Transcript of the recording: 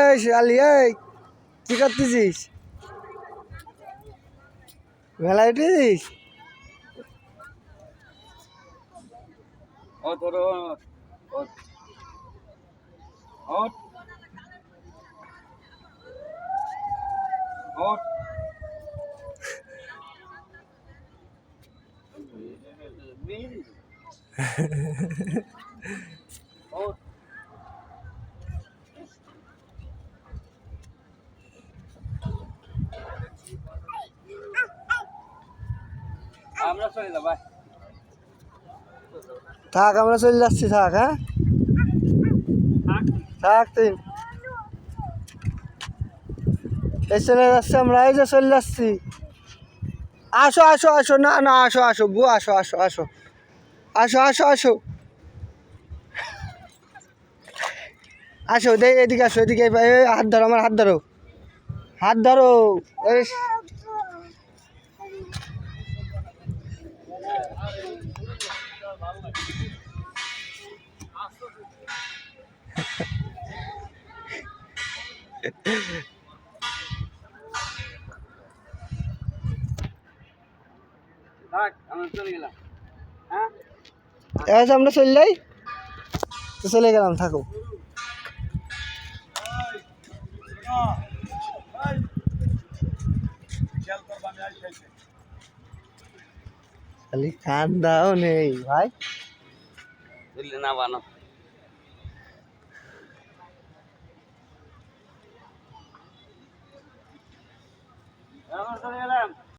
এই শালি এই কি করতেছিস? মেলা উঠেছিস? ও ধরো আমরা চলে যাব। থাক, আমরা চলে যাচ্ছি। থাক, হ্যাঁ থাক তুই। এই চলে যাচ্ছি আমরা, এই যে চলে যাচ্ছি। আসো আসো আসো, না না আসো আসো বউ, আসো আসো আসো আসো আসো আসো আসো, এদিকে আসো, এদিকে হাত ধরো, আমার হাত ধরো, হাত ধরো। এই থাক, আমরা চলে গেলাম। হ্যাঁ, আমরা চলে যাই, তো চলে গেলাম, থাকো। খালি কান্দাও নেই ভাই। বুঝলি না বানো। আমরা চলে গেলাম।